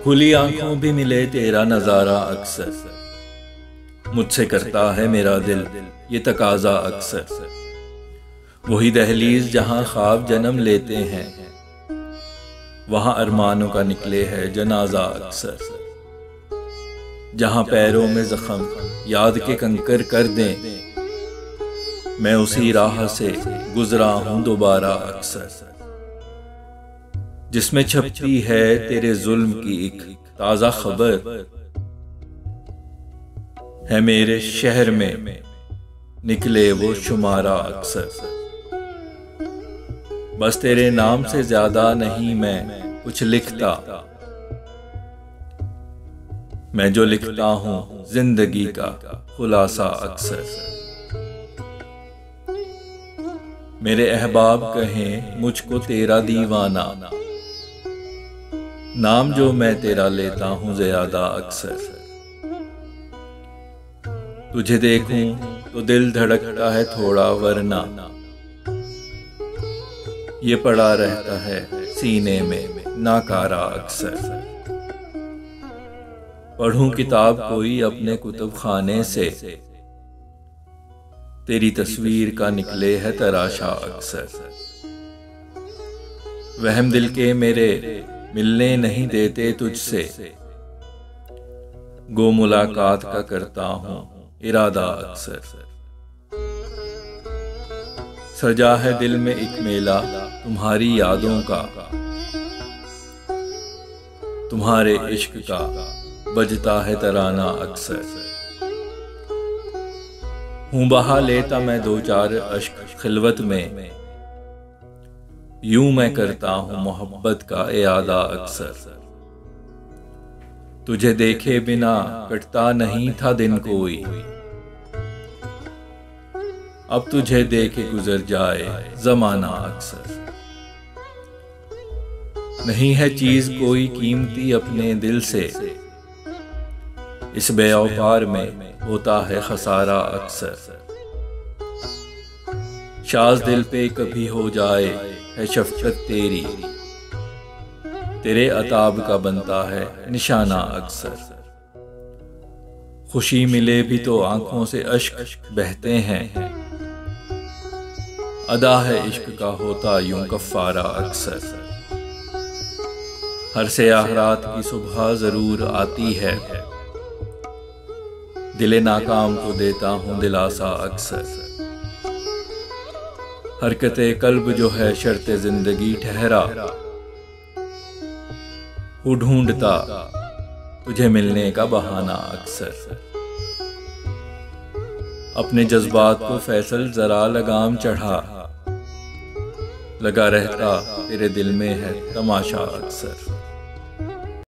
खुली आंखों भी मिले तेरा नजारा अक्सर, मुझसे करता है मेरा दिल ये तकाजा अक्सर। वही दहलीज जहां ख्वाब जन्म लेते हैं, वहां अरमानों का निकले है जनाजा अक्सर। जहां पैरों में जख्म याद के कंकर कर दें, मैं उसी राह से गुजरा हूं दोबारा अक्सर। जिसमें छपती है तेरे जुल्म की एक ताजा खबर, है मेरे शहर में निकले वो शुमारा अक्सर। बस तेरे नाम से ज्यादा नहीं मैं कुछ लिखता, मैं जो लिखता हूं जिंदगी का खुलासा अक्सर। मेरे अहबाब कहें मुझको तेरा दीवाना, नाम जो मैं तेरा लेता हूं ज्यादा अक्सर। तुझे देखूं तो दिल धड़कता है थोड़ा, वरना ये पड़ा रहता है सीने में नाकारा अक्सर। पढ़ूं किताब कोई अपने कुतुब खाने से, तेरी तस्वीर का निकले है तराशा अक्सर। वहम दिल के मेरे मिलने नहीं देते तुझसे, गो मुलाकात का करता हूं इरादा अक्सर। सजा है दिल में एक मेला तुम्हारी यादों का, तुम्हारे इश्क का बजता है तराना अक्सर। हूं बहा लेता मैं दो चार अश्क खिलवत में, यूं मैं करता हूं मोहब्बत का इयादा अक्सर। तुझे देखे बिना कटता नहीं था दिन कोई, अब तुझे देखे गुजर जाए जमाना अक्सर। नहीं है चीज कोई कीमती अपने दिल से, इस बेऔकार में होता है खसारा अक्सर। शाज़ दिल पे कभी हो जाए है शफ़क़त तेरी, तेरे अताब का बनता है निशाना अक्सर। खुशी मिले भी तो आंखों से अश्क बहते हैं, अदा है इश्क का होता यूं कफ़ारा अक्सर। हर सयाह रात की सुबह जरूर आती है, दिले नाकाम को देता हूं दिलासा अक्सर। हरकते कल्ब जो है शर्ते जिंदगी ठहरा, हूँ ढूंढता तुझे मिलने का बहाना अक्सर। अपने जज्बात को फैसल जरा लगाम चढ़ा, लगा रहता तेरे दिल में है तमाशा अक्सर।